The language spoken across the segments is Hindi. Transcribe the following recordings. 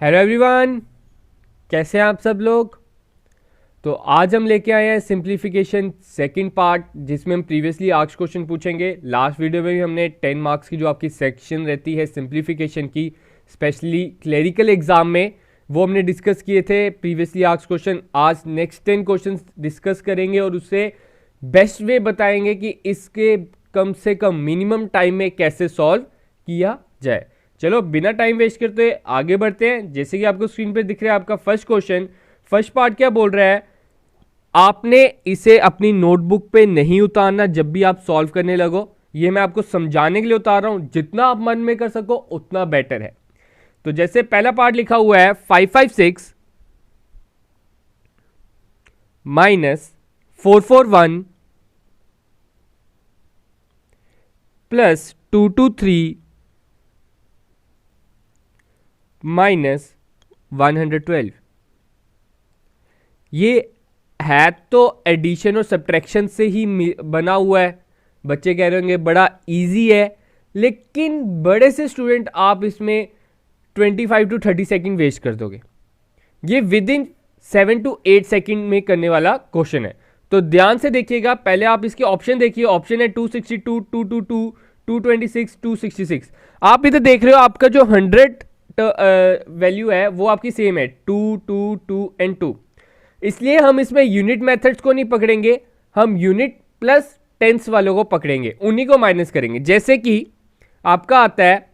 हेलो एवरीवन, कैसे हैं आप सब लोग। तो आज हम लेके आए हैं सिंप्लीफिकेशन सेकंड पार्ट, जिसमें हम प्रीवियसली आस्क्ड क्वेश्चन पूछेंगे। लास्ट वीडियो में भी हमने 10 मार्क्स की जो आपकी सेक्शन रहती है सिंप्लीफिकेशन की, स्पेशली क्लरिकल एग्जाम में, वो हमने डिस्कस किए थे प्रीवियसली आस्क्ड क्वेश्चन। आज नेक्स्ट 10 क्वेश्चन डिस्कस करेंगे और उससे बेस्ट वे बताएंगे कि इसके कम से कम मिनिमम टाइम में कैसे सॉल्व किया जाए। चलो बिना टाइम वेस्ट करते आगे बढ़ते हैं। जैसे कि आपको स्क्रीन पे दिख रहा है आपका फर्स्ट क्वेश्चन, फर्स्ट पार्ट क्या बोल रहा है, आपने इसे अपनी नोटबुक पे नहीं उतारना जब भी आप सॉल्व करने लगो। ये मैं आपको समझाने के लिए उतार रहा हूं, जितना आप मन में कर सको उतना बेटर है। तो जैसे पहला पार्ट लिखा हुआ है 556 माइनस 441 प्लस 223 माइनस 112। ये है तो एडिशन और सब्ट्रैक्शन से ही बना हुआ है। बच्चे कह रहे होंगे बड़ा इजी है, लेकिन बड़े से स्टूडेंट आप इसमें 25 to 30 सेकंड वेस्ट कर दोगे। ये विद इन 7 to 8 सेकंड में करने वाला क्वेश्चन है। तो ध्यान से देखिएगा, पहले आप इसके ऑप्शन देखिए। ऑप्शन है 262, 222, 226, 266। आप इधर देख रहे हो आपका जो 100 वैल्यू है वो आपकी सेम है, 2, 2, 2 एंड 2। इसलिए हम इसमें यूनिट मेथड्स को नहीं पकड़ेंगे, हम यूनिट प्लस टेंस वालों को पकड़ेंगे, उन्हीं को माइनस करेंगे। जैसे कि आपका आता है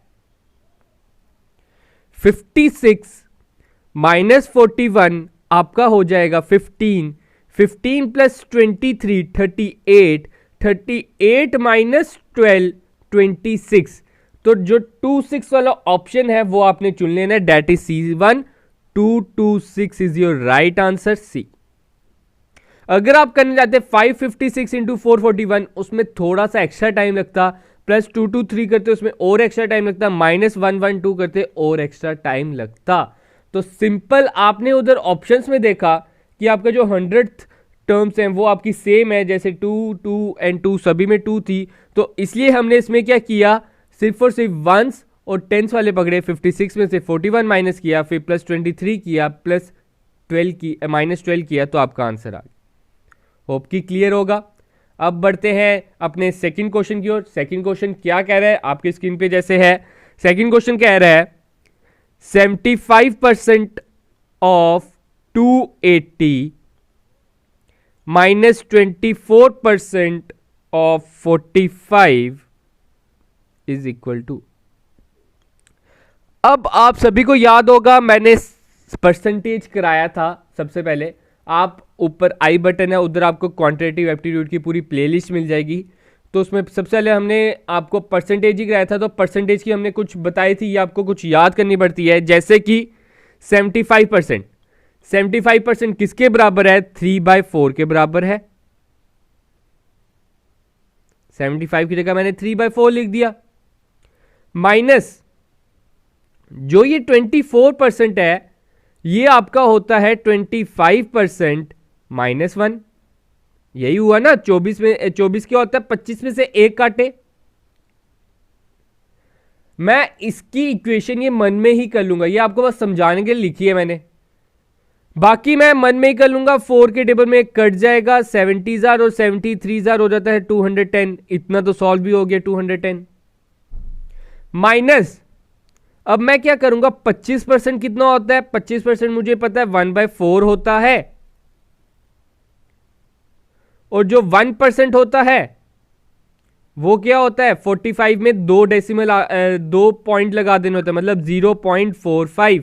56 माइनस 41, आपका हो जाएगा 15, 15 प्लस 23 38, 38 माइनस 12 26। तो जो 26 वाला ऑप्शन है वो आपने चुन लेना है, date is C1। 226 is your right answer, C. अगर आप करने जाते 556 इंटू 441, उसमें थोड़ा सा एक्स्ट्रा टाइम लगता, प्लस 223 करते उसमें और एक्स्ट्रा टाइम लगता, माइनस 112 करते और एक्स्ट्रा टाइम लगता। तो सिंपल आपने उधर ऑप्शंस में देखा कि आपका जो 100 टर्म्स हैं वो आपकी सेम है, जैसे 2, 2 एंड 2 सभी में 2 थी। तो इसलिए हमने इसमें क्या किया, सिर्फ और सिर्फ वंस और टेंस वाले पकड़े। 56 में से 41 माइनस किया, फिर प्लस 23 किया, प्लस 12 की माइनस 12 किया, तो आपका आंसर आ गया। होप कि क्लियर होगा। अब बढ़ते हैं अपने सेकंड क्वेश्चन की ओर। सेकंड क्वेश्चन क्या कह रहा है आपकी स्क्रीन पे जैसे है। सेकंड क्वेश्चन कह रहा है 75% of 280 minus 24% of 45 is equal to. अब आप सभी को याद होगा मैंने परसेंटेज कराया था सबसे पहले। आप ऊपर आई बटन है, उधर आपको क्वांटिटेटिव एप्टीट्यूड की पूरी प्लेलिस्ट मिल जाएगी। तो उसमें सबसे पहले हमने आपको परसेंटेज ही कराया था। तो परसेंटेज की हमने कुछ बताई थी, ये आपको कुछ याद करनी पड़ती है। जैसे कि 75%, 75% किसके बराबर है, 3/4 के बराबर है। 75 की जगह मैंने 3/4 लिख दिया, माइनस जो ये 24% है ये आपका होता है 25% माइनस 1। यही हुआ ना, 24 में 24 क्या होता है, 25 में से 1 काटे। मैं इसकी इक्वेशन ये मन में ही कर लूंगा, ये आपको बस समझाने के लिए लिखी है मैंने, बाकी मैं मन में ही कर लूंगा। 4 के टेबल में कट जाएगा, 70,000 और 73,000 हो जाता है 210। इतना तो सॉल्व भी हो गया 210 माइनस। अब मैं क्या करूंगा, 25% कितना होता है, 25% मुझे पता है 1/4 होता है, और जो 1% होता है वो क्या होता है, 45 में 2 डेसिमल 2 पॉइंट लगा देना होता है, मतलब 0.45।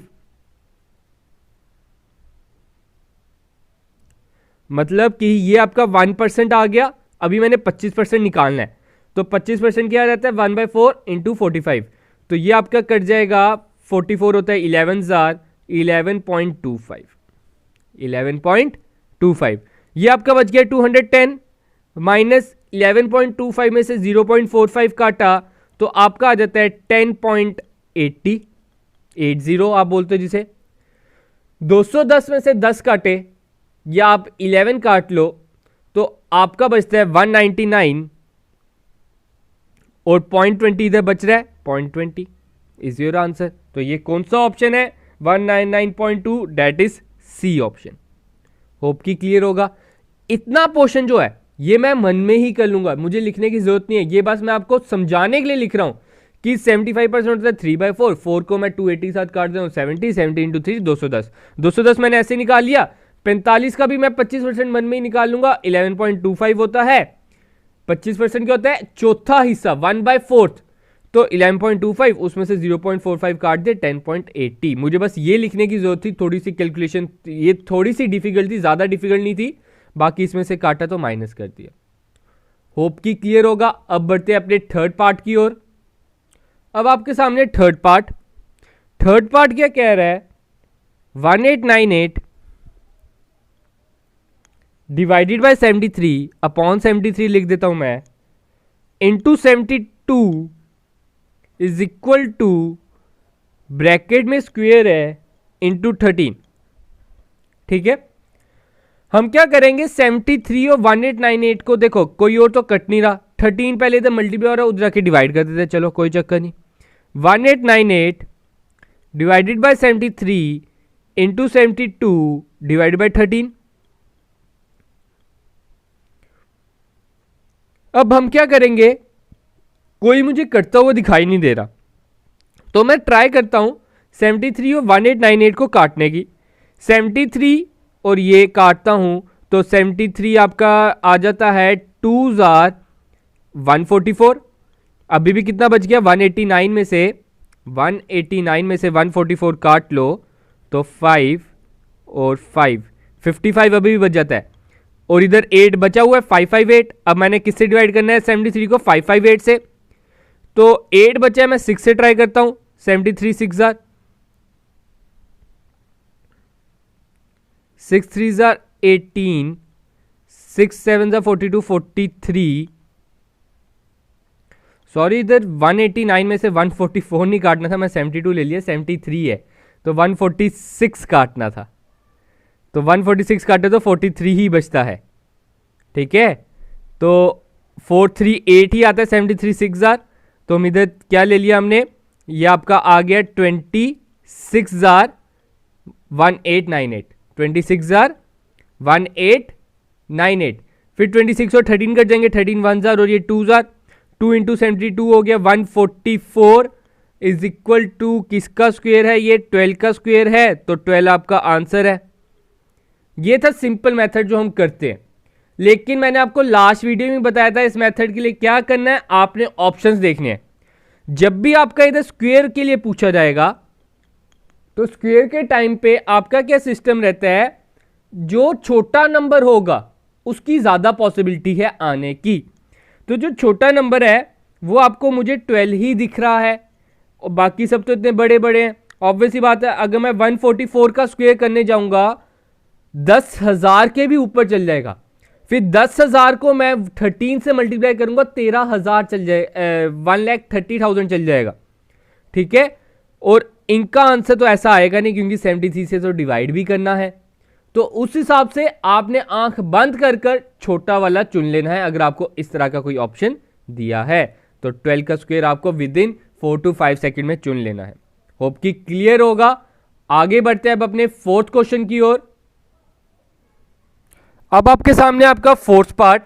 मतलब कि ये आपका 1% आ गया। अभी मैंने 25% निकालना है, तो 25% क्या रहता है, 1/4 इंटू 45। तो ये आपका कट जाएगा, 44 होता है 11,000, 11.25, 11.25। ये आपका बच गया 210 माइनस 11.25 में से 0.45 काटा, तो आपका आ जाता है 10.80, 80 आप बोलते हो जिसे। 210 में से 10 काटे या आप 11 काट लो, तो आपका बचता है 199, और 0.20 इधर बच रहा है, 0.20 इज योर आंसर। तो ये कौन सा ऑप्शन है, 199.2 that is C option. Hope की क्लियर होगा। इतना पोर्शन जो है ये मैं मन में ही कर लूंगा, मुझे लिखने की जरूरत नहीं है, ये बस मैं आपको समझाने के लिए लिख रहा हूं कि 75% होता है 3/4, 4 को मैं 280 के साथ काट देता हूं, 70 इंटू 3 210, 210 मैंने ऐसे निकाल लिया। 45 का भी मैं 25% मन में ही निकाल लूंगा, 11.25 होता है। 25% क्या होता है, चौथा हिस्सा 1/4, तो 11.25 उसमें से 0.45 काट दे 10.80। मुझे बस ये लिखने की जरूरत थी, थोड़ी सी कैलकुलेशन, ये थोड़ी सी डिफिकल्ट थी, ज्यादा डिफिकल्ट नहीं थी, बाकी इसमें से काटा तो माइनस कर दिया। होप की क्लियर होगा। अब बढ़ते हैं अपने थर्ड पार्ट की ओर। अब आपके सामने थर्ड पार्ट क्या कह रहा है, 1898 डिवाइडेड बाय 73 अपॉन 73 लिख देता हूं मैं, into 72 is equal to, bracket में स्क्वायर है, इंटू 13। ठीक है, हम क्या करेंगे, 73 और 1898 को देखो कोई और तो कट नहीं रहा, 13 पहले इधर मल्टीप्लाई हो रहा है, उधर आके डिवाइड कर देते हैं, चलो कोई चक्कर नहीं। 1898 divided by 73 into 72 divided by 13। अब हम क्या करेंगे, कोई मुझे कटता हुआ दिखाई नहीं दे रहा, तो मैं ट्राई करता हूं 73 और 1898 को काटने की। 73 और ये काटता हूं तो 73 आपका आ जाता है 2,144। अभी भी कितना बच गया, 189 में से 144 काट लो तो 5 और 5 55 अभी भी बच जाता है, और इधर 8 बचा हुआ है 558। अब मैंने किससे डिवाइड करना है 73 को, 558 से, तो 8 बचा है, मैं 6 से ट्राई करता हूं, 73 6 6 3 18, 6 7 42 43। सॉरी, इधर 189 में से 144 नहीं काटना था, मैं 72 ले लिया, 73 है तो 146 काटना था, तो 146 काटे तो 43 ही बचता है। ठीक है, तो 438 ही आता है, 73 6 तो हम इधर क्या ले लिया हमने, ये आपका आ गया 26 1898, 26 1898। फिर 26 और 13 कट जाएंगे, 13 1 और ये 2 2 इंटू 72 हो गया 144 इज इक्वल टू, किसका स्क्वायर है ये, 12 का स्क्वायर है, तो 12 आपका आंसर है। ये था सिंपल मेथड जो हम करते हैं, लेकिन मैंने आपको लास्ट वीडियो में बताया था इस मेथड के लिए क्या करना है, आपने ऑप्शंस देखने हैं। जब भी आपका इधर स्क्वायर के लिए पूछा जाएगा तो स्क्वायर के टाइम पे आपका क्या सिस्टम रहता है, जो छोटा नंबर होगा उसकी ज्यादा पॉसिबिलिटी है आने की। तो जो छोटा नंबर है वो आपको मुझे 12 ही दिख रहा है, और बाकी सब तो इतने बड़े बड़े हैं। ऑब्वियसली बात है, अगर मैं 144 का स्क्वायर करने जाऊंगा 10,000 के भी ऊपर चल जाएगा, फिर 10,000 को मैं 13 से मल्टीप्लाई करूंगा 13,000 चल जाए, 1,30,000 चल जाएगा। ठीक है, और इनका आंसर तो ऐसा आएगा नहीं, क्योंकि 73 से तो डिवाइड भी करना है, तो उस हिसाब से आपने आंख बंद कर कर छोटा वाला चुन लेना है। अगर आपको इस तरह का कोई ऑप्शन दिया है तो 12 का स्क्वायर आपको विद इन 4 to 5 सेकेंड में चुन लेना है। होप कि क्लियर होगा। आगे बढ़ते हैं अब अपने फोर्थ क्वेश्चन की ओर। अब आपके सामने आपका फोर्थ पार्ट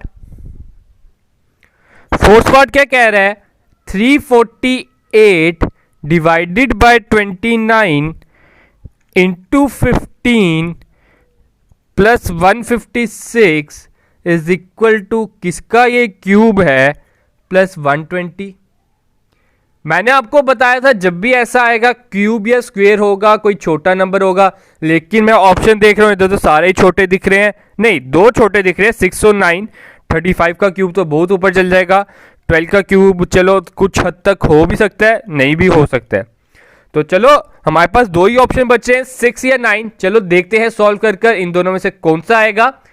क्या कह रहा है, 348 divided by 29 into 15 plus 156 is equal to, किसका ये क्यूब है, प्लस 120। मैंने आपको बताया था जब भी ऐसा आएगा क्यूब या स्क्वायर होगा, कोई छोटा नंबर होगा, लेकिन मैं ऑप्शन देख रहा हूं इधर तो सारे ही छोटे दिख रहे हैं, नहीं दो छोटे दिख रहे हैं, 6 और 9। 35 का क्यूब तो बहुत ऊपर चल जाएगा, 12 का क्यूब चलो कुछ हद तक हो भी सकता है, नहीं भी हो सकता है। तो चलो हमारे पास दो ही ऑप्शन बचे हैं, 6 या 9। चलो देखते हैं सॉल्व कर कर इन दोनों में से कौन सा आएगा।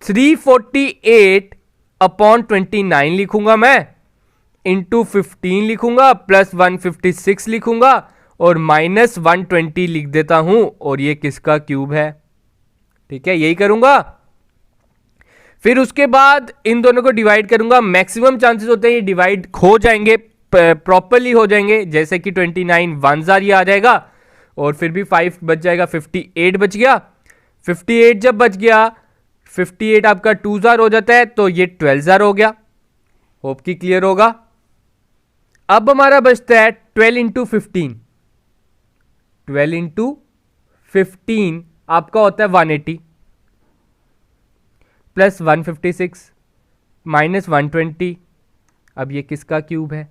348 अपॉन 29 लिखूंगा मैं, इंटू 15 लिखूंगा, प्लस 156 लिखूंगा, और माइनस 120 लिख देता हूं, और ये किसका क्यूब है। ठीक है, यही करूंगा। फिर उसके बाद इन दोनों को डिवाइड करूंगा। मैक्सिमम चांसेस होते हैं ये डिवाइड हो जाएंगे, प्रॉपरली हो जाएंगे, जैसे कि 29 1 जार ये आ जाएगा, और फिर भी 5 बच जाएगा, 58 बच गया। 58 जब बच गया, 58 आपका 2 जार हो जाता है, तो ये 12 जार हो गया। होप कि क्लियर होगा। अब हमारा बचता है 12 इंटू 15। 12 इंटू 15 आपका होता है 180 प्लस 156 माइनस 120। अब ये किसका क्यूब है?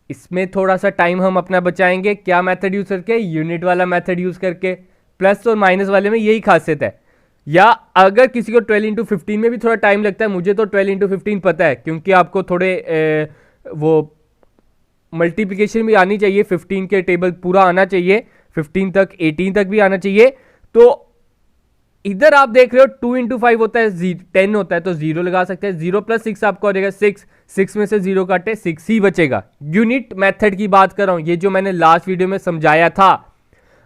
इसमें थोड़ा सा टाइम हम अपना बचाएंगे। क्या मेथड यूज करके? यूनिट वाला मेथड यूज करके। प्लस और माइनस वाले में यही खासियत है। या अगर किसी को 12 इंटू 15 में भी थोड़ा टाइम लगता है, मुझे तो 12 इंटू 15 पता है, क्योंकि आपको थोड़े वो मल्टीप्लिकेशन भी आनी चाहिए, 15 के टेबल पूरा आना चाहिए, 15 तक 18 तक भी आना चाहिए। तो इधर आप देख रहे हो 2 इंटू 5 होता है 10 होता है, तो 0 लगा सकते हैं। 0 प्लस 6 आपको हो जाएगा 6। 6 में से 0 काटे 6 ही बचेगा। यूनिट मेथड की बात कर रहा हूं, ये जो मैंने लास्ट वीडियो में समझाया था।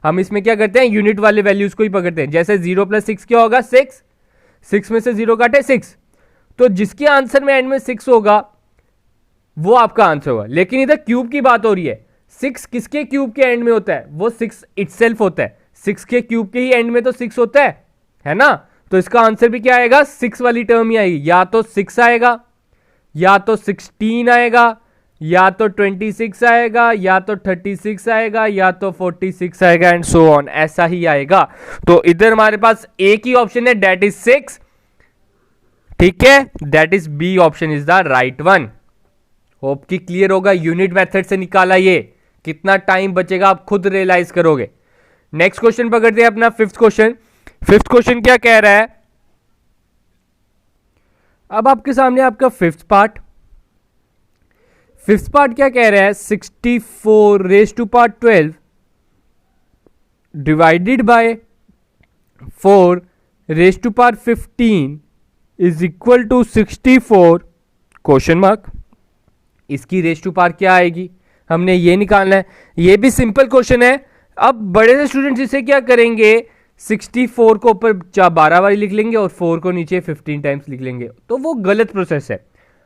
हम इसमें क्या करते हैं? यूनिट वाले वैल्यूज को ही पकड़ते हैं। जैसे 0 प्लस 6 क्या होगा? 6। 6 में से 0 काटे 6, तो जिसके आंसर में एंड में 6 होगा वो आपका आंसर होगा। लेकिन इधर क्यूब की बात हो रही है। 6 किसके क्यूब के एंड में होता है? वो 6 इटसेल्फ होता है। 6 के क्यूब के ही एंड में तो 6 होता है ना? तो इसका आंसर भी क्या आएगा? 6 वाली टर्म ही आएगी। या तो 6 आएगा, या तो 16 आएगा, या तो 26 आएगा, या तो 36 आएगा, या तो 46 आएगा, एंड सो ऑन, ऐसा ही आएगा। तो इधर हमारे पास एक ही ऑप्शन है, दैट इज 6। ठीक है, that is B option is the right one. Hope कि क्लियर होगा। यूनिट मेथड से निकाला, ये कितना टाइम बचेगा आप खुद रियलाइज करोगे। नेक्स्ट क्वेश्चन पकड़ते हैं अपना, फिफ्थ क्वेश्चन। फिफ्थ क्वेश्चन क्या कह रहा है? अब आपके सामने आपका फिफ्थ पार्ट। फिफ्थ पार्ट क्या कह रहा है? 64 raise to power 12 divided by 4 raise to power 15 is equal to 64 question mark. इसकी रेज टू पावर क्या आएगी? हमने ये निकालना है। ये भी सिंपल क्वेश्चन है। अब बड़े से स्टूडेंट्स इसे क्या करेंगे? 64 को ऊपर 12 बार लिख लेंगे और 4 को नीचे 15 टाइम्स लिख लेंगे, तो वो गलत प्रोसेस है।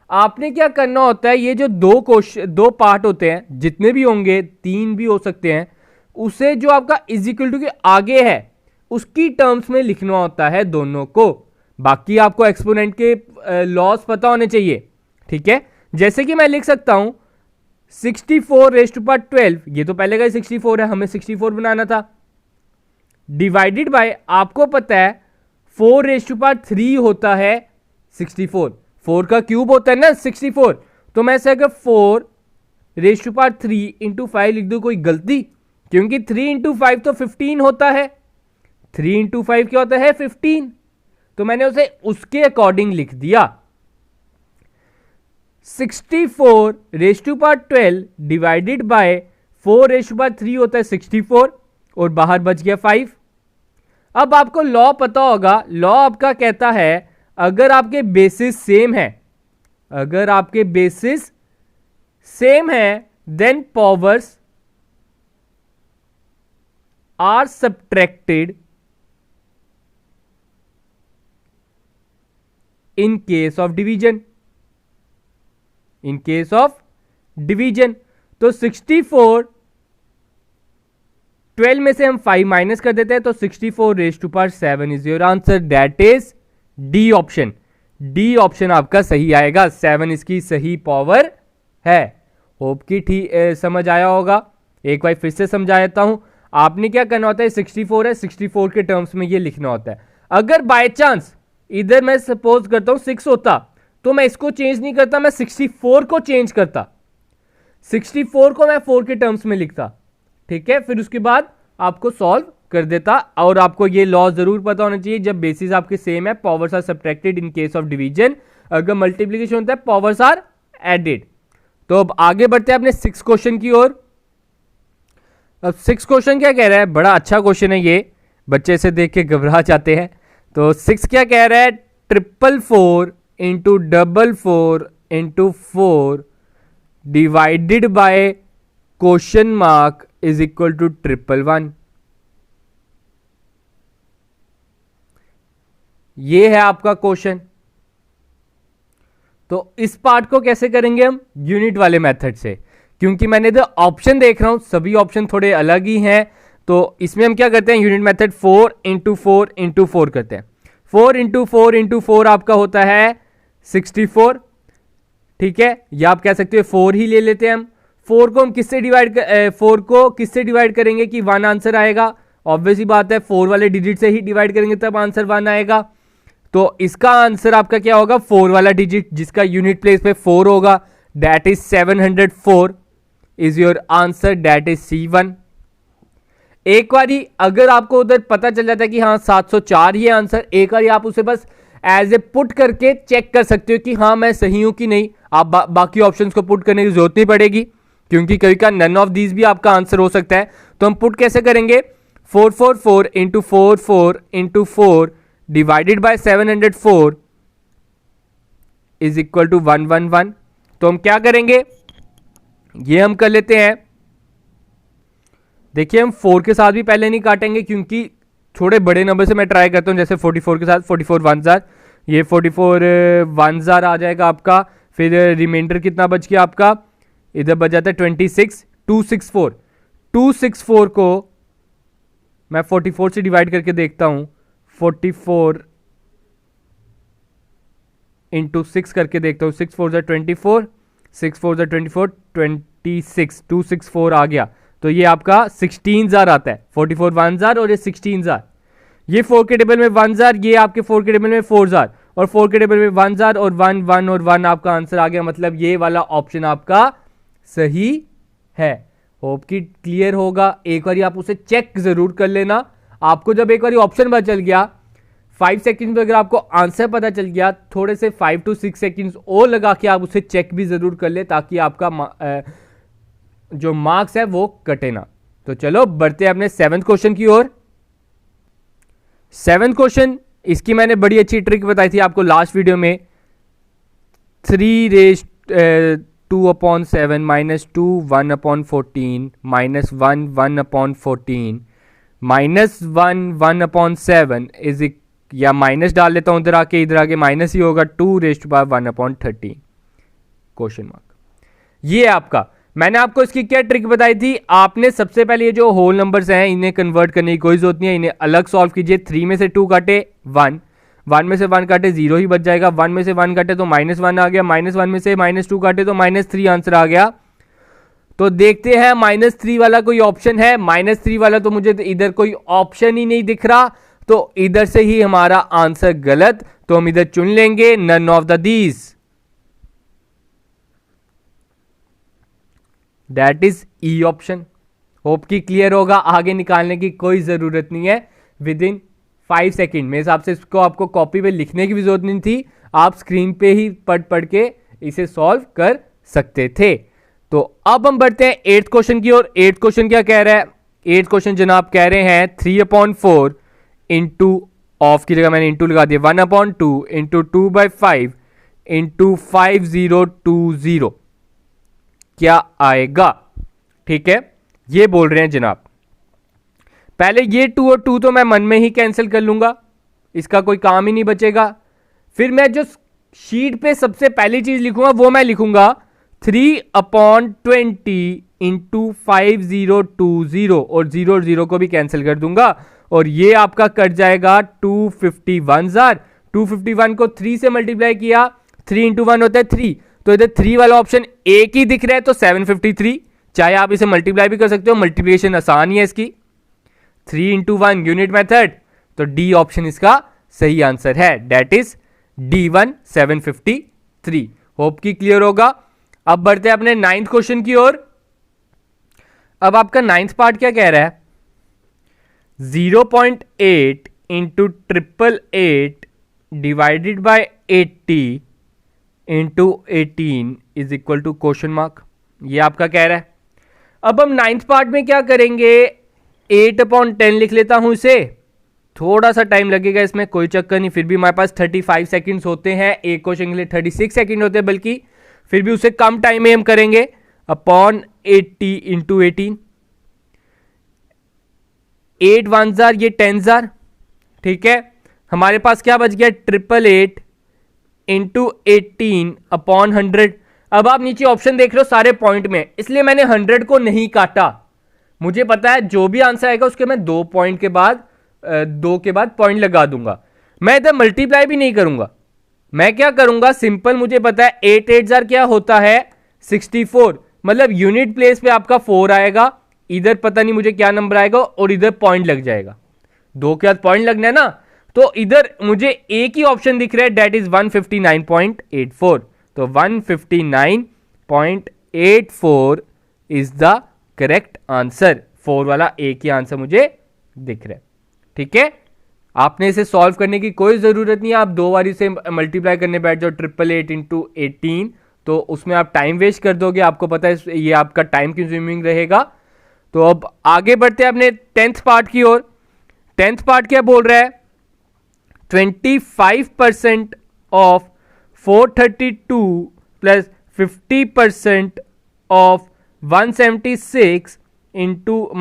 आपने क्या करना होता है? ये जो दो पार्ट होते हैं, जितने भी होंगे, 3 भी हो सकते हैं, उसे जो आपका इज इक्वल टू के आगे है उसकी टर्म्स में लिखना होता है दोनों को। बाकी आपको एक्सपोनेंट के लॉस पता होने चाहिए। ठीक है, जैसे कि मैं लिख सकता हूं 64 रेज टू पावर 12, ये तो पहले का ही 64 है, हमें 64 बनाना था, डिवाइडेड बाय, आपको पता है 4 रेज टू पावर 3 होता है 64, 4 का क्यूब होता है ना 64, तो मैं ऐसे अगर 4 रेज टू पावर 3 इंटू 5 लिख दूं, कोई गलती? क्योंकि 3 इंटू 5 तो 15 होता है, 3 इंटू 5 क्या होता है? 15, तो मैंने उसे उसके अकॉर्डिंग लिख दिया। 64 raise to power 12 divided by 4 raise to power 3 होता है 64, और बाहर बच गया 5। अब आपको लॉ पता होगा। लॉ आपका कहता है अगर आपके बेसिस सेम है, अगर आपके बेसिस सेम है, then powers are subtracted in case of division. In case of division, तो 64 12 में से हम 5 माइनस कर देते हैं, तो 64 raise to power 7 is your answer, that is D option. D option आपका सही आएगा, 7 इसकी सही पावर है। होप की ठीक समझ आया होगा। एक बार फिर से समझा देता हूं। आपने क्या करना होता है? 64 है, 64 के टर्म्स में ये लिखना होता है। अगर बाय चांस इधर मैं सपोज करता हूं 6 होता, तो मैं इसको चेंज नहीं करता, मैं 64 को चेंज करता, 64 को मैं 4 के टर्म्स में लिखता। ठीक है, फिर उसके बाद आपको सॉल्व कर देता। और आपको ये लॉ जरूर पता होना चाहिए, जब बेसिस आपके सेम है, powers are subtracted in case of division. अगर मल्टीप्लिकेशन होता है, पावर्स आर एडेड। तो अब आगे बढ़ते हैं अपने 6 क्वेश्चन की ओर। अब 6 क्वेश्चन क्या कह रहा है? बड़ा अच्छा क्वेश्चन है ये, बच्चे इसे देख के घबरा जाते हैं। तो 6 क्या कह रहा है? 444 into 444 into 4 divided by question mark is equal to 111। ये है आपका क्वेश्चन। तो इस पार्ट को कैसे करेंगे हम? यूनिट वाले मेथड से। क्योंकि मैंने इधर ऑप्शन देख रहा हूं, सभी ऑप्शन थोड़े अलग ही हैं। तो इसमें हम क्या करते हैं, यूनिट मेथड 4 इंटू 4 इंटू 4 करते हैं। 4 इंटू 4 इंटू 4 आपका होता है 64, ठीक है, या आप कह सकते हो 4 ही ले लेते हैं हम। 4 को हम किससे डिवाइड करेंगे कि 1 आंसर आएगा? ऑब्वियस ही बात है, 4 वाले डिजिट से ही डिवाइड करेंगे तब आंसर 1 आएगा। तो इसका आंसर आपका क्या होगा? 4 वाला डिजिट जिसका यूनिट प्लेस पे 4 होगा, that is 704 is your answer, that is C1। एक बारी अगर आपको उधर पता चल जाता है कि हाँ 704 ही आंसर, एक बारी आप उसे बस एज ए पुट करके चेक कर सकते हो कि हाँ मैं सही हूं कि नहीं। आप बाकी ऑप्शंस को पुट करने की जरूरत नहीं पड़ेगी, क्योंकि कभी का नन ऑफ दीज भी आपका आंसर हो सकता है। तो हम पुट कैसे करेंगे? 444 into 44 into 4 divided by 704 is equal to 111। तो हम क्या करेंगे, ये हम कर लेते हैं। देखिए हम 4 के साथ भी पहले नहीं काटेंगे, क्योंकि थोड़े बड़े नंबर से मैं ट्राई करता हूं, जैसे 44 के साथ 44 1 जार, ये 44 1 जार आ जाएगा आपका। फिर रिमाइंडर कितना बच गया आपका? इधर बच जाता है 26, 264। 264 को मैं 44 से डिवाइड करके देखता हूं, 44 इंटू 6 करके देखता हूं। 6 4 24, 6 4 24, 26, 264 आ गया। तो ये आपका 16 जार आता है। 44 1 जार और ये 16 जार। ये 4 के टेबल में 1 जार, ये आपके 4 के टेबल में 4 जार, और 4 के टेबल में 1 जार और 1 1 और 1 आपका आंसर आ गया। मतलब ये वाला ऑप्शन आपका सही है। होप कि क्लियर होगा। एक बार आप उसे चेक जरूर कर लेना। आपको जब एक बार ऑप्शन पता चल गया, 5 सेकंड में अगर आपको आंसर पता चल गया, थोड़े से 5 to 6 सेकंड्स और लगा के आप उसे चेक भी जरूर कर ले, ताकि आपका जो मार्क्स है वो कटे ना। तो चलो बढ़ते हैं अपने 7th क्वेश्चन की ओर। 7th क्वेश्चन, इसकी मैंने बड़ी अच्छी ट्रिक बताई थी आपको लास्ट वीडियो में। 3 raise 2/7 minus 2 1/14 minus 1 1/14 minus 1 1/7 is, या माइनस डाल लेता हूं इधर आके माइनस ही होगा, 2 raise to power 1/13 question mark. ये आपका, मैंने आपको इसकी क्या ट्रिक बताई थी? आपने सबसे पहले ये जो होल नंबर्स हैं इन्हें कन्वर्ट करने की कोई जरूरत नहीं है, इन्हें अलग सॉल्व कीजिए। 3 में से 2 काटे 1, 1 में से 1 काटे 0 ही बच जाएगा, 1 में से 1 काटे तो -1 आ गया, -1 में से -2 काटे तो -3 आंसर आ गया। तो देखते हैं -3 वाला कोई ऑप्शन है। -3 वाला तो मुझे इधर कोई ऑप्शन ही नहीं दिख रहा, तो इधर से ही हमारा आंसर गलत। तो हम इधर चुन लेंगे none of the these, that is E option. Hope कि क्लियर होगा। आगे निकालने की कोई जरूरत नहीं है, विद इन 5 सेकेंड। मेरे हिसाब से इसको आपको कॉपी पे लिखने की भी जरूरत नहीं थी, आप स्क्रीन पे ही पढ़ के इसे सॉल्व कर सकते थे। तो अब हम बढ़ते हैं 8th क्वेश्चन की ओर। 8th क्वेश्चन क्या कह रहा है? 8th क्वेश्चन जनाब कह रहे हैं 3/4 इंटू, ऑफ की जगह मैंने इंटू लगा दिया, 1/2 इंटू 2/5 इंटू 5020 क्या आएगा? ठीक है, ये बोल रहे हैं जनाब। पहले ये 2 और 2 तो मैं मन में ही कैंसिल कर लूंगा, इसका कोई काम ही नहीं बचेगा। फिर मैं जो शीट पे सबसे पहली चीज लिखूंगा वो मैं लिखूंगा 3/20 इंटू 5020 और 0 को भी कैंसिल कर दूंगा, और ये आपका कट जाएगा 251 जार। 251 को 3 से मल्टीप्लाई किया, 3 इंटू 1 होता है 3, तो इधर 3 वाला ऑप्शन एक ही दिख रहा है, तो 753। चाहे आप इसे मल्टीप्लाई भी कर सकते हो, मल्टीप्लिकेशन आसान ही है इसकी। 3 इंटू 1 यूनिट मेथड, तो डी ऑप्शन इसका सही आंसर है, दैट इज D1 753। होप की क्लियर होगा। अब बढ़ते हैं अपने 9th क्वेश्चन की ओर। अब आपका 9th पार्ट क्या कह रहा है? 0.8 into 888 divided by 80 into 18 is equal to question mark. ये आपका कह रहा है। अब हम 9th पार्ट में क्या करेंगे? 8/10 लिख लेता हूं इसे। थोड़ा सा टाइम लगेगा इसमें, कोई चक्कर नहीं, फिर भी हमारे पास 35 सेकंड्स होते हैं, एक क्वेश्चन के लिए 36 सेकंड होते हैं, बल्कि फिर भी उससे कम टाइम में हम करेंगे। अपॉन 80 इंटू 18, 8 1 जार, ये 10 जार। ठीक है, हमारे पास क्या बच गया? 888 इंटू 18 अपॉन 100। अब आप नीचे ऑप्शन देख रहे हो सारे पॉइंट में, इसलिए मैंने 100 को नहीं काटा। मुझे पता है जो भी आंसर आएगा उसके मैं 2 पॉइंट के बाद 2 के बाद पॉइंट लगा दूंगा। मैं इधर मल्टीप्लाई भी नहीं करूंगा, मैं क्या करूंगा सिंपल, मुझे पता है 8 8 क्या होता है 64, मतलब यूनिट प्लेस पे आपका 4 आएगा, इधर पता नहीं मुझे क्या नंबर आएगा और इधर पॉइंट लग जाएगा। 2 के बाद पॉइंट लगना है ना, तो इधर मुझे एक ही ऑप्शन दिख रहा है, डेट इज 159.84। तो 159.84 इज द करेक्ट आंसर। 4 वाला एक ही आंसर मुझे दिख रहा है। ठीक है, आपने इसे सॉल्व करने की कोई जरूरत नहीं है, आप 2 बार इसे मल्टीप्लाई करने बैठ जाओ 888 इंटू 18, तो उसमें आप टाइम वेस्ट कर दोगे, आपको पता है ये आपका टाइम कंज्यूमिंग रहेगा। तो अब आगे बढ़ते हैं अपने 10th पार्ट की ओर। 10th पार्ट क्या बोल रहा है, 25% of 432 plus 50% of 176 into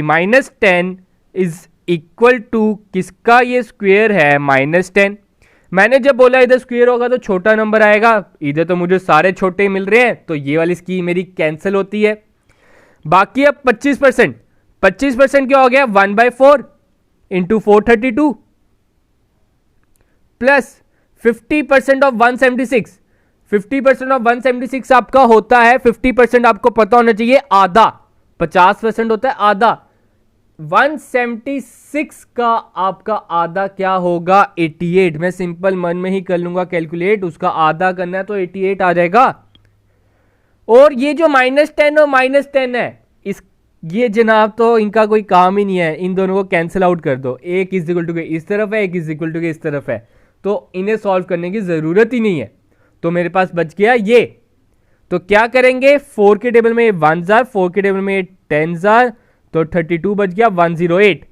minus 10 is equal to किसका ये स्क्वायर है, -10। मैंने जब बोला इधर स्क्वायर होगा तो छोटा नंबर आएगा, इधर तो मुझे सारे छोटे मिल रहे हैं, तो ये वाली स्कीम मेरी कैंसिल होती है। बाकी अब 25% क्या हो गया, 1/4 इंटू 432 प्लस 50% ऑफ 176। 50% ऑफ 176 आपका होता है, 50% आपको पता होना चाहिए आधा, 50% होता है आधा। 176 का आपका आधा क्या होगा, 88। मैं सिंपल मन में ही कर लूंगा कैलकुलेट, उसका आधा करना है तो 88 आ जाएगा। और ये जो -10 और -10 है, ये जनाब तो इनका कोई काम ही नहीं है, इन दोनों को कैंसिल आउट कर दो। एक इज इक्वल टू के इस तरफ है, एक इज इक्वल टू के इस तरफ है, तो इन्हें सॉल्व करने की जरूरत ही नहीं है। तो मेरे पास बच गया ये। तो क्या करेंगे, 4 के टेबल में 1 जार, 4 के टेबल में 10 जार, तो 32 बच गया 108।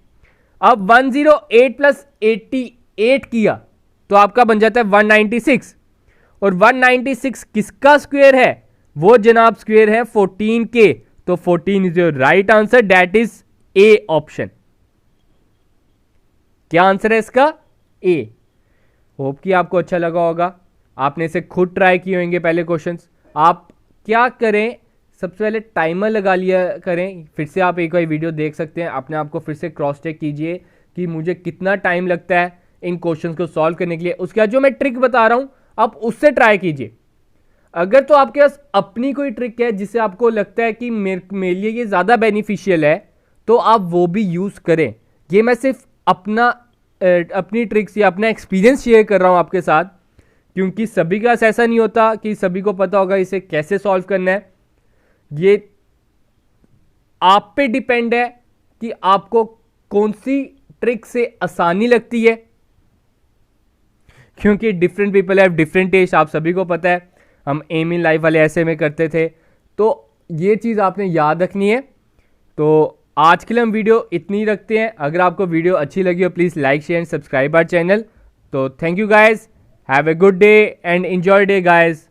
अब 108 प्लस 88 किया तो आपका बन जाता है 196। और 196 किसका स्क्वायर है, वो जनाब स्क्वायर है 14 के। तो 14 is your right answer, that is A option. क्या आंसर है इसका, ए। होप कि आपको अच्छा लगा होगा, आपने इसे खुद ट्राई किए होंगे पहले क्वेश्चंस। आप क्या करें, सबसे पहले टाइमर लगा लिया करें, फिर से आप एक बार वीडियो देख सकते हैं, अपने आप को फिर से क्रॉस चेक कीजिए कि मुझे कितना टाइम लगता है इन क्वेश्चंस को सॉल्व करने के लिए। उसके बाद जो मैं ट्रिक बता रहा हूं आप उससे ट्राई कीजिए। अगर तो आपके पास अपनी कोई ट्रिक है जिससे आपको लगता है कि मेरे लिए ये ज़्यादा बेनिफिशियल है, तो आप वो भी यूज़ करें। ये मैं सिर्फ अपनी ट्रिक्स या अपना एक्सपीरियंस शेयर कर रहा हूं आपके साथ, क्योंकि सभी का ऐसा नहीं होता कि सभी को पता होगा इसे कैसे सॉल्व करना है। ये आप पे डिपेंड है कि आपको कौन सी ट्रिक से आसानी लगती है, क्योंकि different people have different taste. आप सभी को पता है, हम एम इन लाइफ वाले ऐसे में करते थे, तो ये चीज़ आपने याद रखनी है। तो आज के लिए हम वीडियो इतनी रखते हैं। अगर आपको वीडियो अच्छी लगी हो please like share and subscribe our channel. तो thank you guys, have a good day and enjoy day guys.